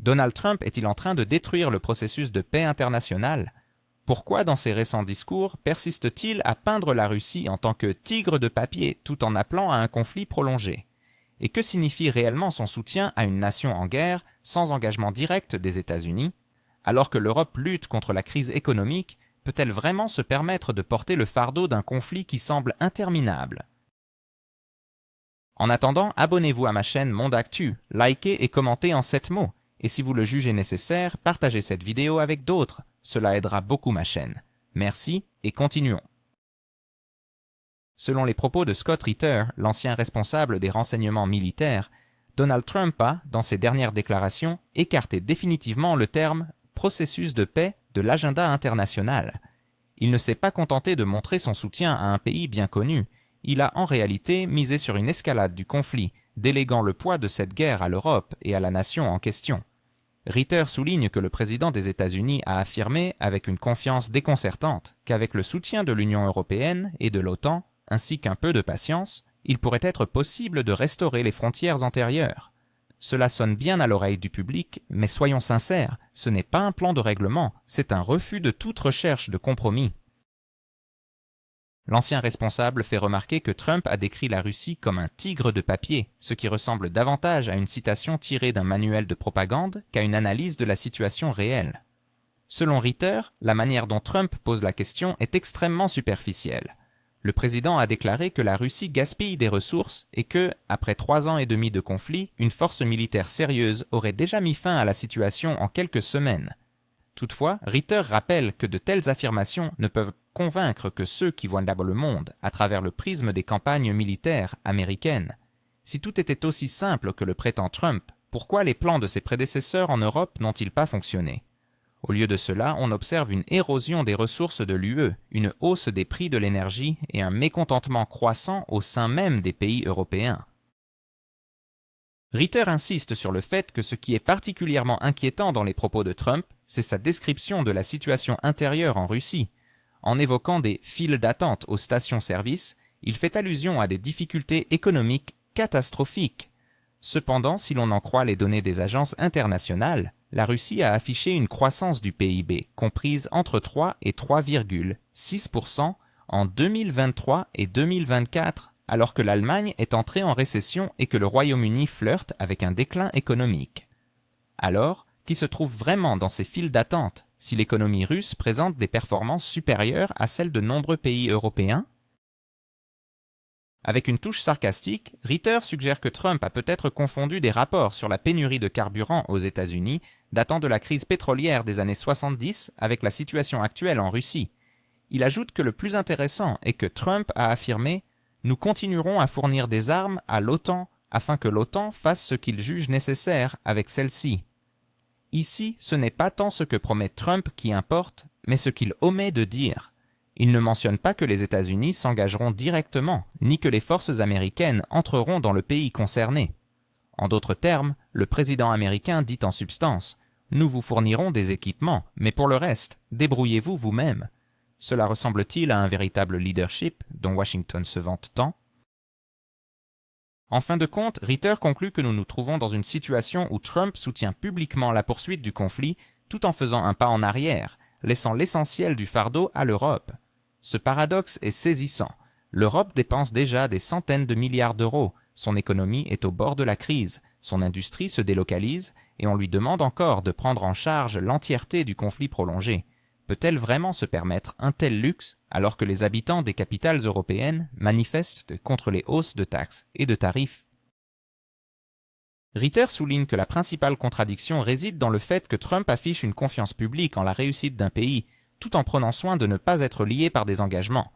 Donald Trump est-il en train de détruire le processus de paix international? Pourquoi, dans ses récents discours, persiste-t-il à peindre la Russie en tant que tigre de papier tout en appelant à un conflit prolongé? Et que signifie réellement son soutien à une nation en guerre, sans engagement direct des États-Unis? Alors que l'Europe lutte contre la crise économique, peut-elle vraiment se permettre de porter le fardeau d'un conflit qui semble interminable? En attendant, abonnez-vous à ma chaîne Monde Actu, likez et commentez en 7 mots. Et si vous le jugez nécessaire, partagez cette vidéo avec d'autres. Cela aidera beaucoup ma chaîne. Merci et continuons. Selon les propos de Scott Ritter, l'ancien responsable des renseignements militaires, Donald Trump a, dans ses dernières déclarations, écarté définitivement le terme « processus de paix » de l'agenda international. Il ne s'est pas contenté de montrer son soutien à un pays bien connu. Il a en réalité misé sur une escalade du conflit, déléguant le poids de cette guerre à l'Europe et à la nation en question. Ritter souligne que le président des États-Unis a affirmé, avec une confiance déconcertante, qu'avec le soutien de l'Union européenne et de l'OTAN, ainsi qu'un peu de patience, il pourrait être possible de restaurer les frontières antérieures. Cela sonne bien à l'oreille du public, mais soyons sincères, ce n'est pas un plan de règlement, c'est un refus de toute recherche de compromis. L'ancien responsable fait remarquer que Trump a décrit la Russie comme un tigre de papier, ce qui ressemble davantage à une citation tirée d'un manuel de propagande qu'à une analyse de la situation réelle. Selon Ritter, la manière dont Trump pose la question est extrêmement superficielle. Le président a déclaré que la Russie gaspille des ressources et que, après 3 ans et demi de conflit, une force militaire sérieuse aurait déjà mis fin à la situation en quelques semaines. Toutefois, Ritter rappelle que de telles affirmations ne peuvent convaincre que ceux qui voient d'abord le monde à travers le prisme des campagnes militaires américaines. Si tout était aussi simple que le prétend Trump, pourquoi les plans de ses prédécesseurs en Europe n'ont-ils pas fonctionné? Au lieu de cela, on observe une érosion des ressources de l'UE, une hausse des prix de l'énergie et un mécontentement croissant au sein même des pays européens. Ritter insiste sur le fait que ce qui est particulièrement inquiétant dans les propos de Trump, c'est sa description de la situation intérieure en Russie. En évoquant des files d'attente aux stations-service, il fait allusion à des difficultés économiques catastrophiques. Cependant, si l'on en croit les données des agences internationales, la Russie a affiché une croissance du PIB comprise entre 3 et 3,6% en 2023 et 2024, alors que l'Allemagne est entrée en récession et que le Royaume-Uni flirte avec un déclin économique. Alors, qui se trouve vraiment dans ces files d'attente si l'économie russe présente des performances supérieures à celles de nombreux pays européens? Avec une touche sarcastique, Ritter suggère que Trump a peut-être confondu des rapports sur la pénurie de carburant aux États-Unis datant de la crise pétrolière des années 70 avec la situation actuelle en Russie. Il ajoute que le plus intéressant est que Trump a affirmé « Nous continuerons à fournir des armes à l'OTAN afin que l'OTAN fasse ce qu'il juge nécessaire avec celle-ci ». Ici, ce n'est pas tant ce que promet Trump qui importe, mais ce qu'il omet de dire. Il ne mentionne pas que les États-Unis s'engageront directement, ni que les forces américaines entreront dans le pays concerné. En d'autres termes, le président américain dit en substance « Nous vous fournirons des équipements, mais pour le reste, débrouillez-vous vous-même ». Cela ressemble-t-il à un véritable leadership dont Washington se vante tant? En fin de compte, Ritter conclut que nous nous trouvons dans une situation où Trump soutient publiquement la poursuite du conflit tout en faisant un pas en arrière, laissant l'essentiel du fardeau à l'Europe. Ce paradoxe est saisissant. L'Europe dépense déjà des centaines de milliards d'euros, son économie est au bord de la crise, son industrie se délocalise et on lui demande encore de prendre en charge l'entièreté du conflit prolongé. Peut-elle vraiment se permettre un tel luxe alors que les habitants des capitales européennes manifestent contre les hausses de taxes et de tarifs? Ritter souligne que la principale contradiction réside dans le fait que Trump affiche une confiance publique en la réussite d'un pays, tout en prenant soin de ne pas être lié par des engagements.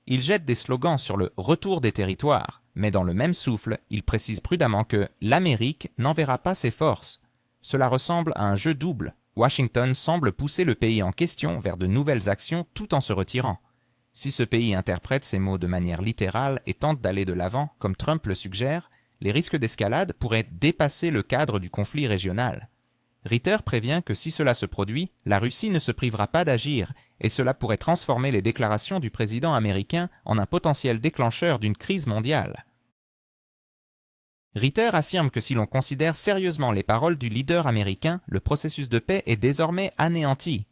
Il jette des slogans sur le « retour des territoires », mais dans le même souffle, il précise prudemment que « l'Amérique n'enverra pas ses forces ». Cela ressemble à un jeu double. Washington semble pousser le pays en question vers de nouvelles actions tout en se retirant. Si ce pays interprète ces mots de manière littérale et tente d'aller de l'avant, comme Trump le suggère, les risques d'escalade pourraient dépasser le cadre du conflit régional. Ritter prévient que si cela se produit, la Russie ne se privera pas d'agir et cela pourrait transformer les déclarations du président américain en un potentiel déclencheur d'une crise mondiale. Ritter affirme que si l'on considère sérieusement les paroles du leader américain, le processus de paix est désormais anéanti.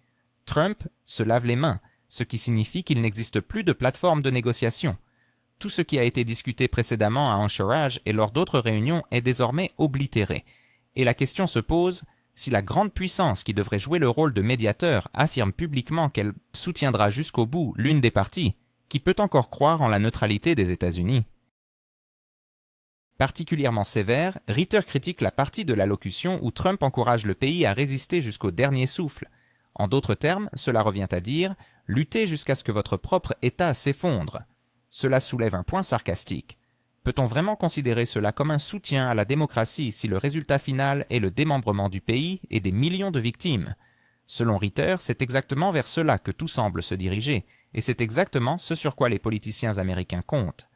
Trump se lave les mains, ce qui signifie qu'il n'existe plus de plateforme de négociation. Tout ce qui a été discuté précédemment à Anchorage et lors d'autres réunions est désormais oblitéré. Et la question se pose, si la grande puissance qui devrait jouer le rôle de médiateur affirme publiquement qu'elle soutiendra jusqu'au bout l'une des parties, qui peut encore croire en la neutralité des États-Unis? Particulièrement sévère, Ritter critique la partie de l'allocution où Trump encourage le pays à résister jusqu'au dernier souffle. En d'autres termes, cela revient à dire « luttez jusqu'à ce que votre propre État s'effondre ». Cela soulève un point sarcastique. Peut-on vraiment considérer cela comme un soutien à la démocratie si le résultat final est le démembrement du pays et des millions de victimes? Selon Ritter, c'est exactement vers cela que tout semble se diriger, et c'est exactement ce sur quoi les politiciens américains comptent.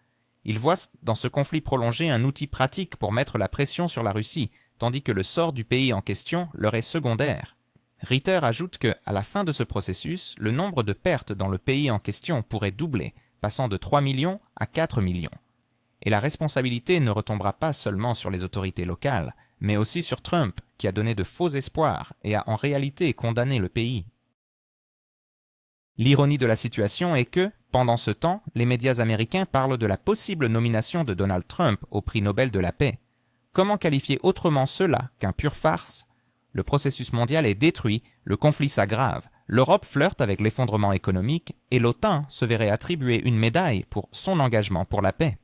Ils voient dans ce conflit prolongé un outil pratique pour mettre la pression sur la Russie, tandis que le sort du pays en question leur est secondaire. Ritter ajoute que, à la fin de ce processus, le nombre de pertes dans le pays en question pourrait doubler, passant de 3 millions à 4 millions. Et la responsabilité ne retombera pas seulement sur les autorités locales, mais aussi sur Trump, qui a donné de faux espoirs et a en réalité condamné le pays. L'ironie de la situation est que, pendant ce temps, les médias américains parlent de la possible nomination de Donald Trump au prix Nobel de la paix. Comment qualifier autrement cela qu'un pure farce? Le processus mondial est détruit, le conflit s'aggrave, l'Europe flirte avec l'effondrement économique et l'OTAN se verrait attribuer une médaille pour son engagement pour la paix.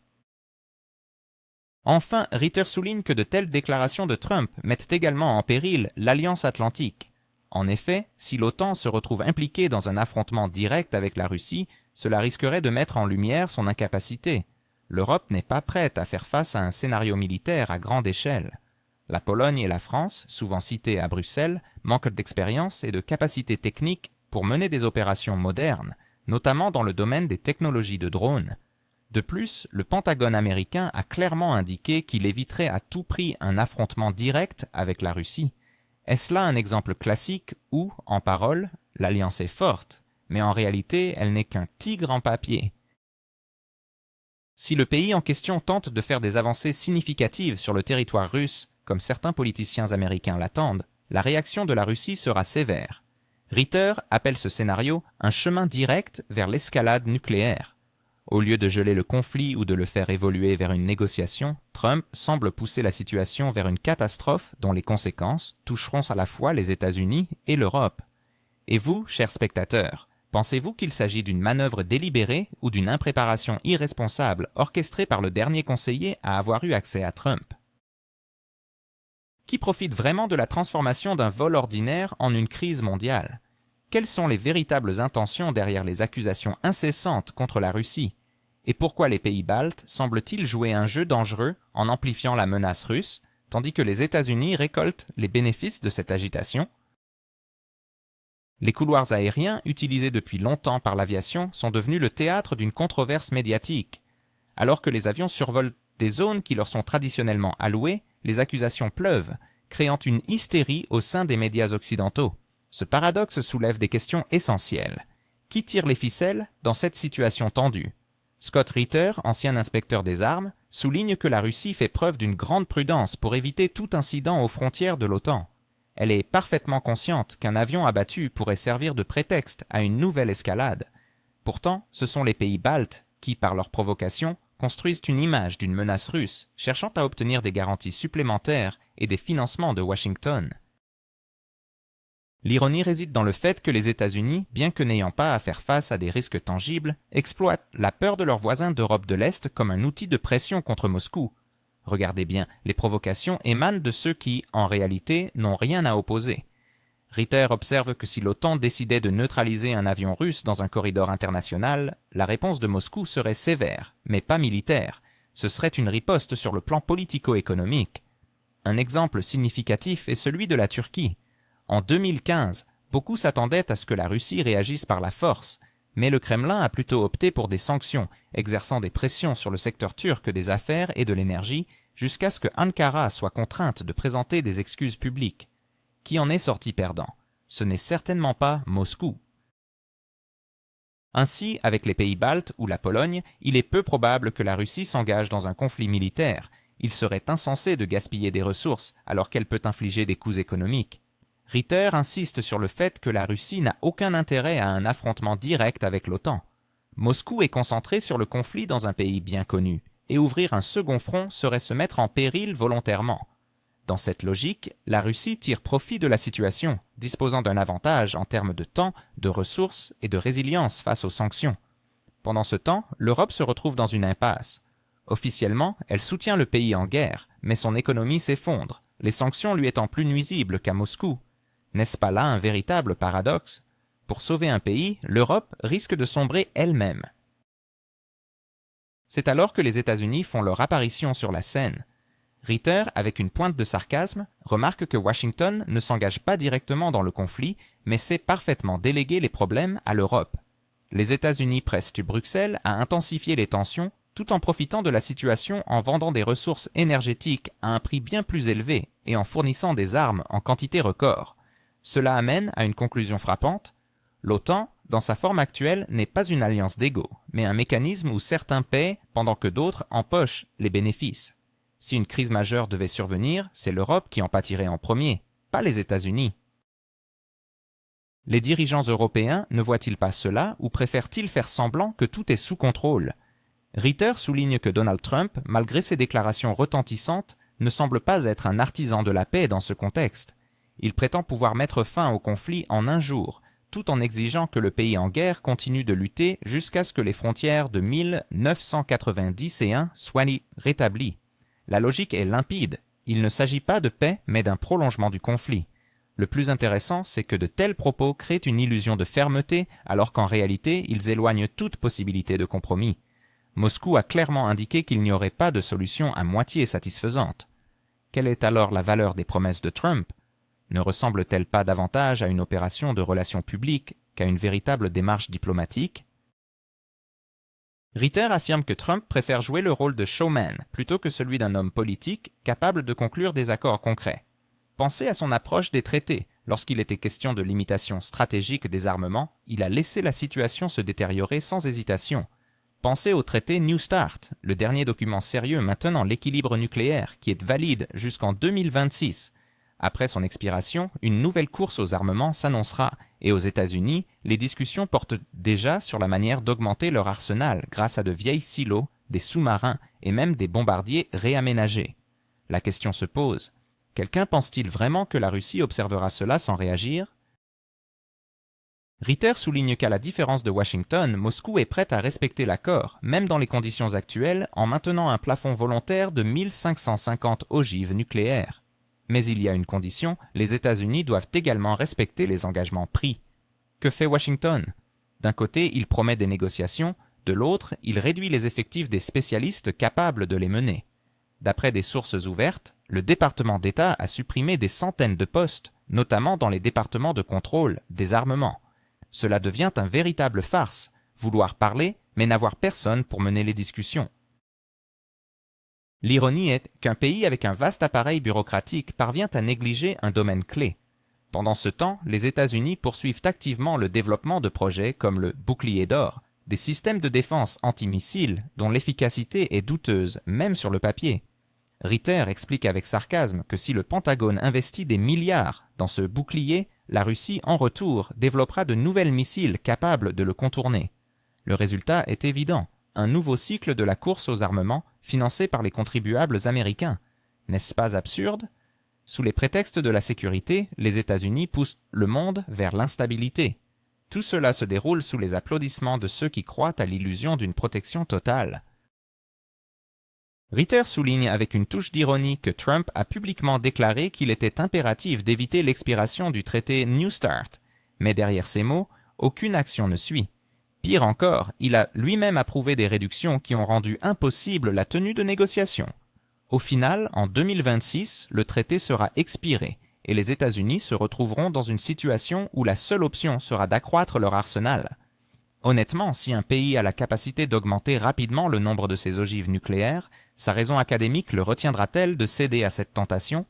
Enfin, Ritter souligne que de telles déclarations de Trump mettent également en péril l'Alliance atlantique. En effet, si l'OTAN se retrouve impliquée dans un affrontement direct avec la Russie, cela risquerait de mettre en lumière son incapacité. L'Europe n'est pas prête à faire face à un scénario militaire à grande échelle. La Pologne et la France, souvent citées à Bruxelles, manquent d'expérience et de capacités techniques pour mener des opérations modernes, notamment dans le domaine des technologies de drones. De plus, le Pentagone américain a clairement indiqué qu'il éviterait à tout prix un affrontement direct avec la Russie. Est-ce là un exemple classique où, en parole, l'alliance est forte, mais en réalité, elle n'est qu'un tigre en papier? Si le pays en question tente de faire des avancées significatives sur le territoire russe, comme certains politiciens américains l'attendent, la réaction de la Russie sera sévère. Ritter appelle ce scénario un chemin direct vers l'escalade nucléaire. Au lieu de geler le conflit ou de le faire évoluer vers une négociation, Trump semble pousser la situation vers une catastrophe dont les conséquences toucheront à la fois les États-Unis et l'Europe. Et vous, chers spectateurs, pensez-vous qu'il s'agit d'une manœuvre délibérée ou d'une impréparation irresponsable orchestrée par le dernier conseiller à avoir eu accès à Trump? Qui profite vraiment de la transformation d'un vol ordinaire en une crise mondiale? Quelles sont les véritables intentions derrière les accusations incessantes contre la Russie? Et pourquoi les pays baltes semblent-ils jouer un jeu dangereux en amplifiant la menace russe, tandis que les États-Unis récoltent les bénéfices de cette agitation? Les couloirs aériens, utilisés depuis longtemps par l'aviation, sont devenus le théâtre d'une controverse médiatique. Alors que les avions survolent des zones qui leur sont traditionnellement allouées, les accusations pleuvent, créant une hystérie au sein des médias occidentaux. Ce paradoxe soulève des questions essentielles. Qui tire les ficelles dans cette situation tendue? Scott Ritter, ancien inspecteur des armes, souligne que la Russie fait preuve d'une grande prudence pour éviter tout incident aux frontières de l'OTAN. Elle est parfaitement consciente qu'un avion abattu pourrait servir de prétexte à une nouvelle escalade. Pourtant, ce sont les pays baltes qui, par leur provocation, construisent une image d'une menace russe, cherchant à obtenir des garanties supplémentaires et des financements de Washington. L'ironie réside dans le fait que les États-Unis, bien que n'ayant pas à faire face à des risques tangibles, exploitent la peur de leurs voisins d'Europe de l'Est comme un outil de pression contre Moscou. Regardez bien, les provocations émanent de ceux qui, en réalité, n'ont rien à opposer. Ritter observe que si l'OTAN décidait de neutraliser un avion russe dans un corridor international, la réponse de Moscou serait sévère, mais pas militaire. Ce serait une riposte sur le plan politico-économique. Un exemple significatif est celui de la Turquie. En 2015, beaucoup s'attendaient à ce que la Russie réagisse par la force, mais le Kremlin a plutôt opté pour des sanctions, exerçant des pressions sur le secteur turc des affaires et de l'énergie, jusqu'à ce que Ankara soit contrainte de présenter des excuses publiques. Qui en est sorti perdant? Ce n'est certainement pas Moscou. Ainsi, avec les pays baltes ou la Pologne, il est peu probable que la Russie s'engage dans un conflit militaire, Il serait insensé de gaspiller des ressources alors qu'elle peut infliger des coûts économiques. Ritter insiste sur le fait que la Russie n'a aucun intérêt à un affrontement direct avec l'OTAN. Moscou est concentré sur le conflit dans un pays bien connu, et ouvrir un second front serait se mettre en péril volontairement. Dans cette logique, la Russie tire profit de la situation, disposant d'un avantage en termes de temps, de ressources et de résilience face aux sanctions. Pendant ce temps, l'Europe se retrouve dans une impasse. Officiellement, elle soutient le pays en guerre, mais son économie s'effondre, les sanctions lui étant plus nuisibles qu'à Moscou. N'est-ce pas là un véritable paradoxe? Pour sauver un pays, l'Europe risque de sombrer elle-même. C'est alors que les États-Unis font leur apparition sur la scène. Ritter, avec une pointe de sarcasme, remarque que Washington ne s'engage pas directement dans le conflit, mais sait parfaitement déléguer les problèmes à l'Europe. Les États-Unis pressent Bruxelles à intensifier les tensions tout en profitant de la situation en vendant des ressources énergétiques à un prix bien plus élevé et en fournissant des armes en quantité record. Cela amène à une conclusion frappante. L'OTAN, dans sa forme actuelle, n'est pas une alliance d'égaux, mais un mécanisme où certains paient pendant que d'autres empochent les bénéfices. Si une crise majeure devait survenir, c'est l'Europe qui en pâtirait en premier, pas les États-Unis. Les dirigeants européens ne voient-ils pas cela ou préfèrent-ils faire semblant que tout est sous contrôle? Ritter souligne que Donald Trump, malgré ses déclarations retentissantes, ne semble pas être un artisan de la paix dans ce contexte. Il prétend pouvoir mettre fin au conflit en un jour, tout en exigeant que le pays en guerre continue de lutter jusqu'à ce que les frontières de 1991 soient rétablies. La logique est limpide. Il ne s'agit pas de paix, mais d'un prolongement du conflit. Le plus intéressant, c'est que de tels propos créent une illusion de fermeté, alors qu'en réalité, ils éloignent toute possibilité de compromis. Moscou a clairement indiqué qu'il n'y aurait pas de solution à moitié satisfaisante. Quelle est alors la valeur des promesses de Trump? Ne ressemble-t-elle pas davantage à une opération de relations publiques qu'à une véritable démarche diplomatique? Ritter affirme que Trump préfère jouer le rôle de showman plutôt que celui d'un homme politique capable de conclure des accords concrets. Pensez à son approche des traités. Lorsqu'il était question de limitation stratégique des armements, il a laissé la situation se détériorer sans hésitation. Pensez au traité New START, le dernier document sérieux maintenant l'équilibre nucléaire, qui est valide jusqu'en 2026. Après son expiration, une nouvelle course aux armements s'annoncera, et aux États-Unis, les discussions portent déjà sur la manière d'augmenter leur arsenal grâce à de vieilles silos, des sous-marins et même des bombardiers réaménagés. La question se pose. Quelqu'un pense-t-il vraiment que la Russie observera cela sans réagir? Ritter souligne qu'à la différence de Washington, Moscou est prête à respecter l'accord, même dans les conditions actuelles, en maintenant un plafond volontaire de 1550 ogives nucléaires. Mais il y a une condition, les États-Unis doivent également respecter les engagements pris. Que fait Washington? D'un côté, il promet des négociations, de l'autre, il réduit les effectifs des spécialistes capables de les mener. D'après des sources ouvertes, le département d'État a supprimé des centaines de postes, notamment dans les départements de contrôle, des armements. Cela devient un véritable farce, vouloir parler, mais n'avoir personne pour mener les discussions. L'ironie est qu'un pays avec un vaste appareil bureaucratique parvient à négliger un domaine clé. Pendant ce temps, les États-Unis poursuivent activement le développement de projets comme le bouclier d'or, des systèmes de défense antimissiles dont l'efficacité est douteuse, même sur le papier. Ritter explique avec sarcasme que si le Pentagone investit des milliards dans ce bouclier, la Russie, en retour, développera de nouvelles missiles capables de le contourner. Le résultat est évident. Un nouveau cycle de la course aux armements financé par les contribuables américains. N'est-ce pas absurde? Sous les prétextes de la sécurité, les États-Unis poussent le monde vers l'instabilité. Tout cela se déroule sous les applaudissements de ceux qui croient à l'illusion d'une protection totale. Ritter souligne avec une touche d'ironie que Trump a publiquement déclaré qu'il était impératif d'éviter l'expiration du traité New START, mais derrière ces mots, aucune action ne suit. Pire encore, il a lui-même approuvé des réductions qui ont rendu impossible la tenue de négociations. Au final, en 2026, le traité sera expiré et les États-Unis se retrouveront dans une situation où la seule option sera d'accroître leur arsenal. Honnêtement, si un pays a la capacité d'augmenter rapidement le nombre de ses ogives nucléaires, sa raison académique le retiendra-t-elle de céder à cette tentation?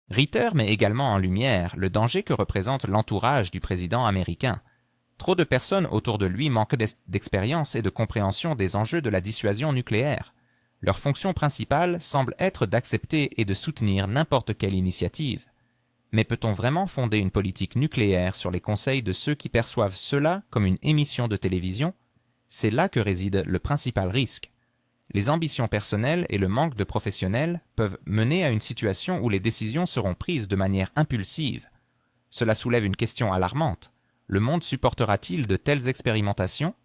Ritter met également en lumière le danger que représente l'entourage du président américain. Trop de personnes autour de lui manquent d'expérience et de compréhension des enjeux de la dissuasion nucléaire. Leur fonction principale semble être d'accepter et de soutenir n'importe quelle initiative. Mais peut-on vraiment fonder une politique nucléaire sur les conseils de ceux qui perçoivent cela comme une émission de télévision? C'est là que réside le principal risque. Les ambitions personnelles et le manque de professionnels peuvent mener à une situation où les décisions seront prises de manière impulsive. Cela soulève une question alarmante. Le monde supportera-t-il de telles expérimentations?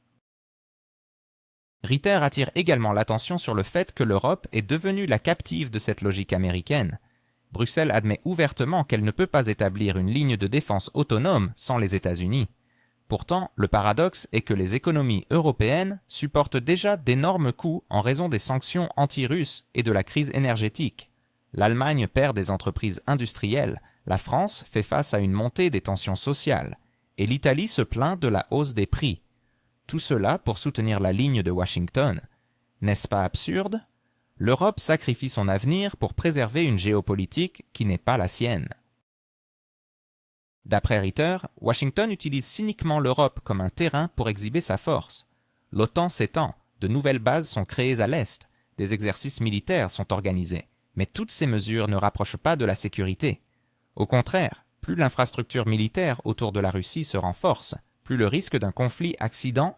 Ritter attire également l'attention sur le fait que l'Europe est devenue la captive de cette logique américaine. Bruxelles admet ouvertement qu'elle ne peut pas établir une ligne de défense autonome sans les États-Unis. Pourtant, le paradoxe est que les économies européennes supportent déjà d'énormes coûts en raison des sanctions anti-russes et de la crise énergétique. L'Allemagne perd des entreprises industrielles, la France fait face à une montée des tensions sociales, et l'Italie se plaint de la hausse des prix. Tout cela pour soutenir la ligne de Washington. N'est-ce pas absurde? L'Europe sacrifie son avenir pour préserver une géopolitique qui n'est pas la sienne. D'après Ritter, Washington utilise cyniquement l'Europe comme un terrain pour exhiber sa force. L'OTAN s'étend, de nouvelles bases sont créées à l'Est, des exercices militaires sont organisés, mais toutes ces mesures ne rapprochent pas de la sécurité. Au contraire, plus l'infrastructure militaire autour de la Russie se renforce, plus le risque d'un conflit accident.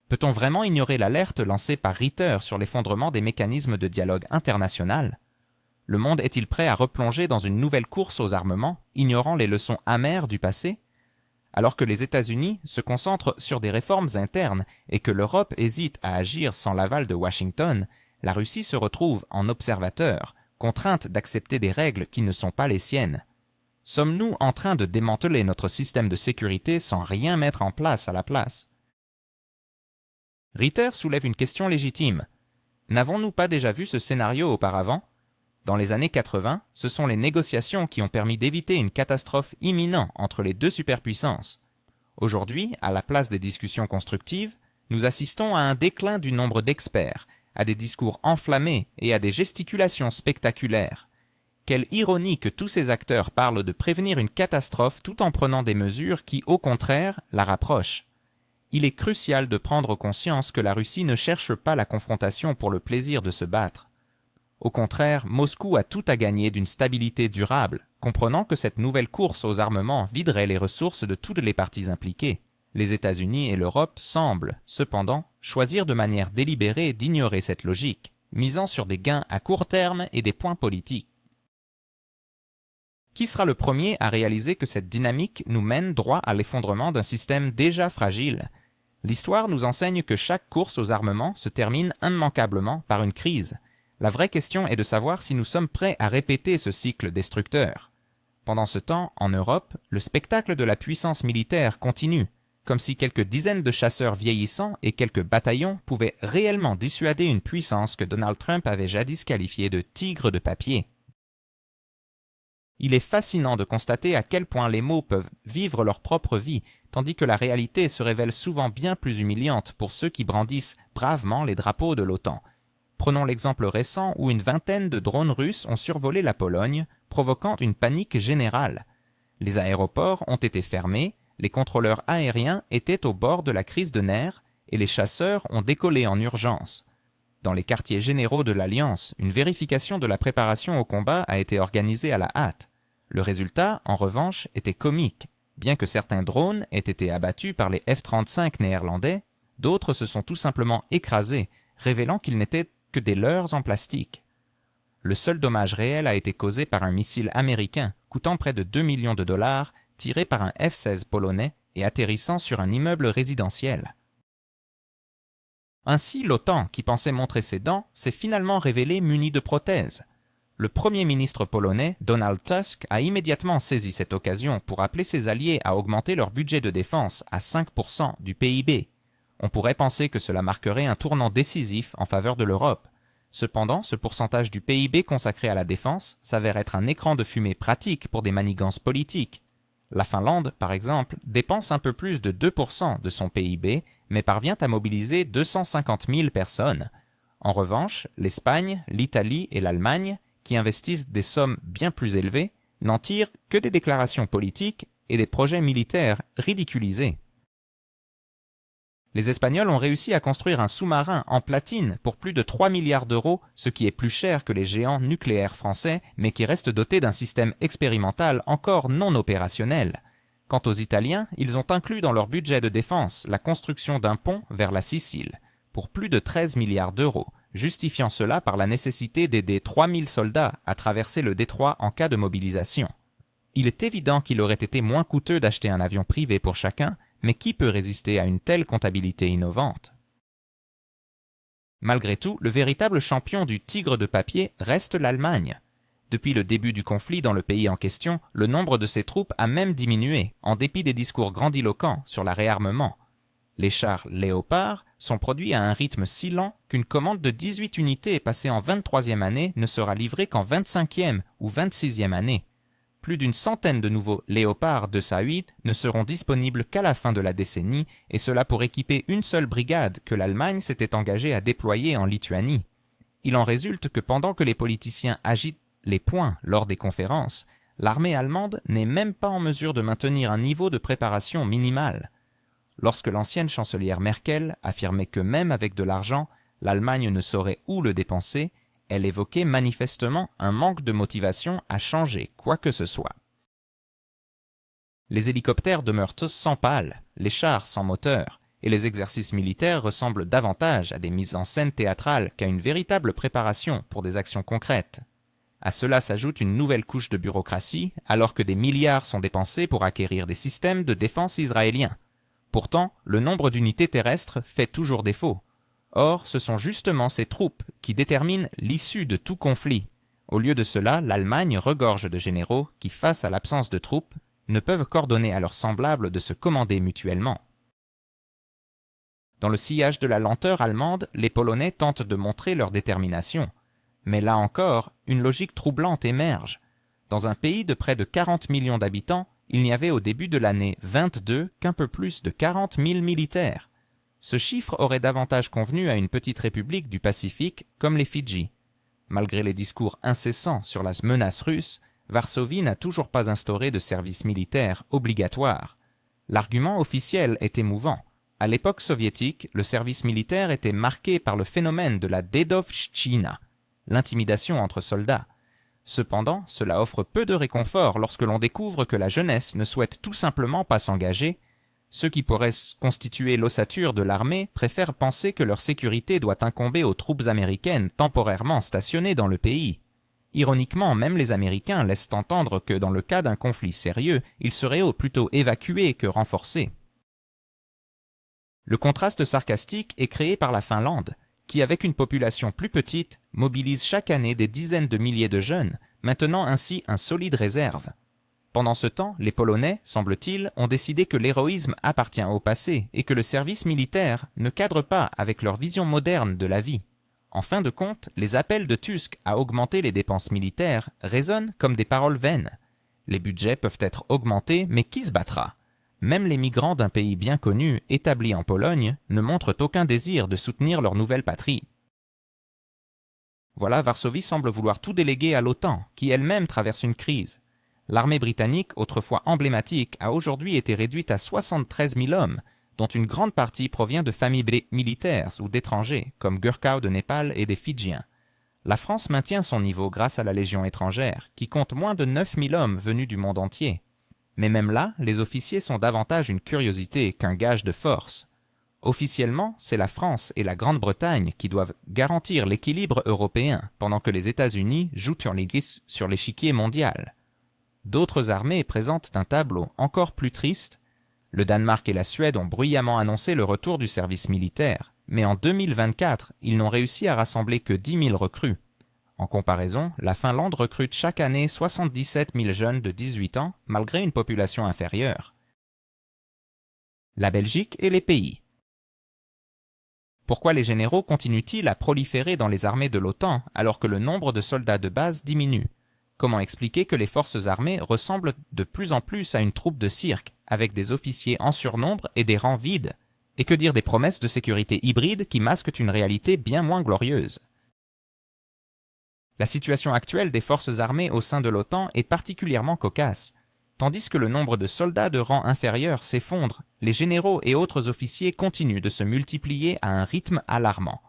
Peut-on vraiment ignorer l'alerte lancée par Ritter sur l'effondrement des mécanismes de dialogue international? Le monde est-il prêt à replonger dans une nouvelle course aux armements, ignorant les leçons amères du passé? Alors que les États-Unis se concentrent sur des réformes internes et que l'Europe hésite à agir sans l'aval de Washington, la Russie se retrouve en observateur, contrainte d'accepter des règles qui ne sont pas les siennes. Sommes-nous en train de démanteler notre système de sécurité sans rien mettre en place à la place? Ritter soulève une question légitime. N'avons-nous pas déjà vu ce scénario auparavant? Dans les années 80, ce sont les négociations qui ont permis d'éviter une catastrophe imminente entre les deux superpuissances. Aujourd'hui, à la place des discussions constructives, nous assistons à un déclin du nombre d'experts, à des discours enflammés et à des gesticulations spectaculaires. Quelle ironie que tous ces acteurs parlent de prévenir une catastrophe tout en prenant des mesures qui, au contraire, la rapprochent. Il est crucial de prendre conscience que la Russie ne cherche pas la confrontation pour le plaisir de se battre. Au contraire, Moscou a tout à gagner d'une stabilité durable, comprenant que cette nouvelle course aux armements viderait les ressources de toutes les parties impliquées. Les États-Unis et l'Europe semblent, cependant, choisir de manière délibérée d'ignorer cette logique, misant sur des gains à court terme et des points politiques. Qui sera le premier à réaliser que cette dynamique nous mène droit à l'effondrement d'un système déjà fragile? L'histoire nous enseigne que chaque course aux armements se termine immanquablement par une crise. La vraie question est de savoir si nous sommes prêts à répéter ce cycle destructeur. Pendant ce temps, en Europe, le spectacle de la puissance militaire continue, comme si quelques dizaines de chasseurs vieillissants et quelques bataillons pouvaient réellement dissuader une puissance que Donald Trump avait jadis qualifiée de tigre de papier. Il est fascinant de constater à quel point les mots peuvent vivre leur propre vie, tandis que la réalité se révèle souvent bien plus humiliante pour ceux qui brandissent bravement les drapeaux de l'OTAN. Prenons l'exemple récent où une vingtaine de drones russes ont survolé la Pologne, provoquant une panique générale. Les aéroports ont été fermés, les contrôleurs aériens étaient au bord de la crise de nerfs et les chasseurs ont décollé en urgence. Dans les quartiers généraux de l'Alliance, une vérification de la préparation au combat a été organisée à la hâte. Le résultat, en revanche, était comique. Bien que certains drones aient été abattus par les F-35 néerlandais, d'autres se sont tout simplement écrasés, révélant qu'ils n'étaient que des leurres en plastique. Le seul dommage réel a été causé par un missile américain coûtant près de 2 millions de dollars, tiré par un F-16 polonais et atterrissant sur un immeuble résidentiel. Ainsi, l'OTAN, qui pensait montrer ses dents, s'est finalement révélé muni de prothèses. Le Premier ministre polonais, Donald Tusk, a immédiatement saisi cette occasion pour appeler ses alliés à augmenter leur budget de défense à 5% du PIB. On pourrait penser que cela marquerait un tournant décisif en faveur de l'Europe. Cependant, ce pourcentage du PIB consacré à la défense s'avère être un écran de fumée pratique pour des manigances politiques. La Finlande, par exemple, dépense un peu plus de 2% de son PIB, mais parvient à mobiliser 250 000 personnes. En revanche, l'Espagne, l'Italie et l'Allemagne, qui investissent des sommes bien plus élevées, n'en tirent que des déclarations politiques et des projets militaires ridiculisés. Les Espagnols ont réussi à construire un sous-marin en platine pour plus de 3 milliards d'euros, ce qui est plus cher que les géants nucléaires français, mais qui reste doté d'un système expérimental encore non opérationnel. Quant aux Italiens, ils ont inclus dans leur budget de défense la construction d'un pont vers la Sicile, pour plus de 13 milliards d'euros, justifiant cela par la nécessité d'aider 3000 soldats à traverser le détroit en cas de mobilisation. Il est évident qu'il aurait été moins coûteux d'acheter un avion privé pour chacun, mais qui peut résister à une telle comptabilité innovante? Malgré tout, le véritable champion du tigre de papier reste l'Allemagne. Depuis le début du conflit dans le pays en question, le nombre de ses troupes a même diminué, en dépit des discours grandiloquents sur la réarmement. Les chars Léopard sont produits à un rythme si lent qu'une commande de 18 unités passée en 23e année ne sera livrée qu'en 25e ou 26e année. Plus d'une centaine de nouveaux Léopard 208 ne seront disponibles qu'à la fin de la décennie, et cela pour équiper une seule brigade que l'Allemagne s'était engagée à déployer en Lituanie. Il en résulte que pendant que les politiciens agitent les poings lors des conférences, l'armée allemande n'est même pas en mesure de maintenir un niveau de préparation minimal. Lorsque l'ancienne chancelière Merkel affirmait que même avec de l'argent, l'Allemagne ne saurait où le dépenser, elle évoquait manifestement un manque de motivation à changer quoi que ce soit. Les hélicoptères demeurent tous sans pales, les chars sans moteur, et les exercices militaires ressemblent davantage à des mises en scène théâtrales qu'à une véritable préparation pour des actions concrètes. À cela s'ajoute une nouvelle couche de bureaucratie, alors que des milliards sont dépensés pour acquérir des systèmes de défense israéliens. Pourtant, le nombre d'unités terrestres fait toujours défaut. Or, ce sont justement ces troupes qui déterminent l'issue de tout conflit. Au lieu de cela, l'Allemagne regorge de généraux qui, face à l'absence de troupes, ne peuvent qu'ordonner à leurs semblables de se commander mutuellement. Dans le sillage de la lenteur allemande, les Polonais tentent de montrer leur détermination. Mais là encore, une logique troublante émerge. Dans un pays de près de 40 millions d'habitants, il n'y avait au début de l'année 22 qu'un peu plus de 40 000 militaires. Ce chiffre aurait davantage convenu à une petite république du Pacifique comme les Fidji. Malgré les discours incessants sur la menace russe, Varsovie n'a toujours pas instauré de service militaire obligatoire. L'argument officiel est émouvant. À l'époque soviétique, le service militaire était marqué par le phénomène de la Dedovshchina, l'intimidation entre soldats. Cependant, cela offre peu de réconfort lorsque l'on découvre que la jeunesse ne souhaite tout simplement pas s'engager. Ceux qui pourraient constituer l'ossature de l'armée préfèrent penser que leur sécurité doit incomber aux troupes américaines temporairement stationnées dans le pays. Ironiquement, même les Américains laissent entendre que dans le cas d'un conflit sérieux, ils seraient plutôt évacués que renforcés. Le contraste sarcastique est créé par la Finlande, qui, avec une population plus petite, mobilise chaque année des dizaines de milliers de jeunes, maintenant ainsi un solide réserve. Pendant ce temps, les Polonais, semble-t-il, ont décidé que l'héroïsme appartient au passé et que le service militaire ne cadre pas avec leur vision moderne de la vie. En fin de compte, les appels de Tusk à augmenter les dépenses militaires résonnent comme des paroles vaines. Les budgets peuvent être augmentés, mais qui se battra? Même les migrants d'un pays bien connu, établis en Pologne, ne montrent aucun désir de soutenir leur nouvelle patrie. Voilà, Varsovie semble vouloir tout déléguer à l'OTAN, qui elle-même traverse une crise. L'armée britannique, autrefois emblématique, a aujourd'hui été réduite à 73 000 hommes, dont une grande partie provient de familles militaires ou d'étrangers, comme Gurkhas de Népal et des Fidjiens. La France maintient son niveau grâce à la Légion étrangère, qui compte moins de 9 000 hommes venus du monde entier. Mais même là, les officiers sont davantage une curiosité qu'un gage de force. Officiellement, c'est la France et la Grande-Bretagne qui doivent garantir l'équilibre européen, pendant que les États-Unis jouent sur l'échiquier mondial. D'autres armées présentent un tableau encore plus triste. Le Danemark et la Suède ont bruyamment annoncé le retour du service militaire, mais en 2024, ils n'ont réussi à rassembler que 10 000 recrues. En comparaison, la Finlande recrute chaque année 77 000 jeunes de 18 ans, malgré une population inférieure. La Belgique et les pays. Pourquoi les généraux continuent-ils à proliférer dans les armées de l'OTAN alors que le nombre de soldats de base diminue? Comment expliquer que les forces armées ressemblent de plus en plus à une troupe de cirque, avec des officiers en surnombre et des rangs vides? Et que dire des promesses de sécurité hybride qui masquent une réalité bien moins glorieuse? La situation actuelle des forces armées au sein de l'OTAN est particulièrement cocasse. Tandis que le nombre de soldats de rang inférieur s'effondre, les généraux et autres officiers continuent de se multiplier à un rythme alarmant.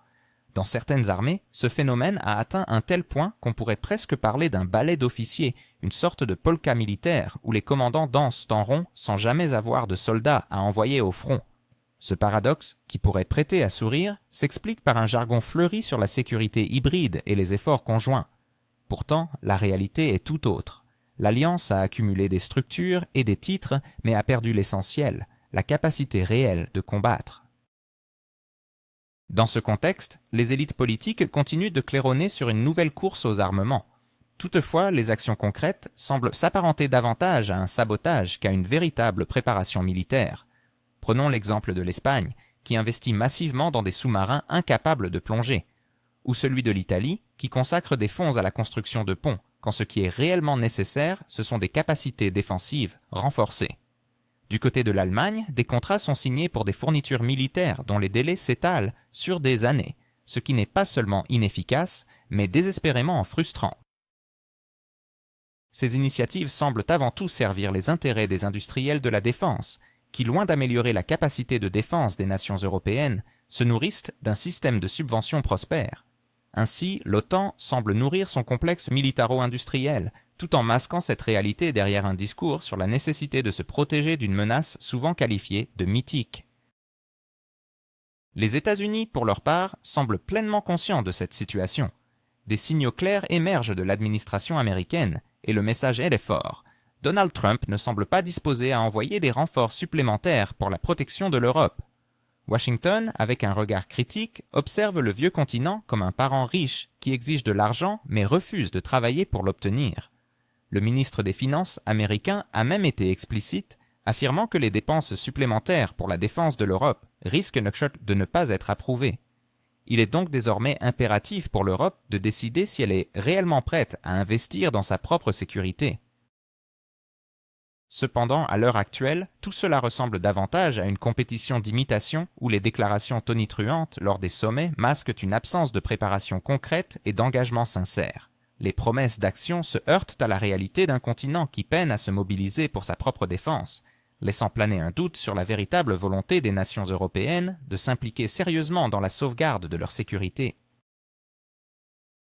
Dans certaines armées, ce phénomène a atteint un tel point qu'on pourrait presque parler d'un ballet d'officiers, une sorte de polka militaire où les commandants dansent en rond sans jamais avoir de soldats à envoyer au front. Ce paradoxe, qui pourrait prêter à sourire, s'explique par un jargon fleuri sur la sécurité hybride et les efforts conjoints. Pourtant, la réalité est tout autre. L'Alliance a accumulé des structures et des titres, mais a perdu l'essentiel, la capacité réelle de combattre. Dans ce contexte, les élites politiques continuent de claironner sur une nouvelle course aux armements. Toutefois, les actions concrètes semblent s'apparenter davantage à un sabotage qu'à une véritable préparation militaire. Prenons l'exemple de l'Espagne, qui investit massivement dans des sous-marins incapables de plonger, ou celui de l'Italie, qui consacre des fonds à la construction de ponts, quand ce qui est réellement nécessaire, ce sont des capacités défensives renforcées. Du côté de l'Allemagne, des contrats sont signés pour des fournitures militaires dont les délais s'étalent sur des années, ce qui n'est pas seulement inefficace, mais désespérément frustrant. Ces initiatives semblent avant tout servir les intérêts des industriels de la défense, qui, loin d'améliorer la capacité de défense des nations européennes, se nourrissent d'un système de subventions prospère. Ainsi, l'OTAN semble nourrir son complexe militaro-industriel, tout en masquant cette réalité derrière un discours sur la nécessité de se protéger d'une menace souvent qualifiée de mythique. Les États-Unis, pour leur part, semblent pleinement conscients de cette situation. Des signaux clairs émergent de l'administration américaine, et le message est fort. Donald Trump ne semble pas disposé à envoyer des renforts supplémentaires pour la protection de l'Europe. Washington, avec un regard critique, observe le vieux continent comme un parent riche qui exige de l'argent mais refuse de travailler pour l'obtenir. Le ministre des Finances américain a même été explicite, affirmant que les dépenses supplémentaires pour la défense de l'Europe risquent de ne pas être approuvées. Il est donc désormais impératif pour l'Europe de décider si elle est réellement prête à investir dans sa propre sécurité. Cependant, à l'heure actuelle, tout cela ressemble davantage à une compétition d'imitation où les déclarations tonitruantes lors des sommets masquent une absence de préparation concrète et d'engagement sincère. Les promesses d'action se heurtent à la réalité d'un continent qui peine à se mobiliser pour sa propre défense, laissant planer un doute sur la véritable volonté des nations européennes de s'impliquer sérieusement dans la sauvegarde de leur sécurité.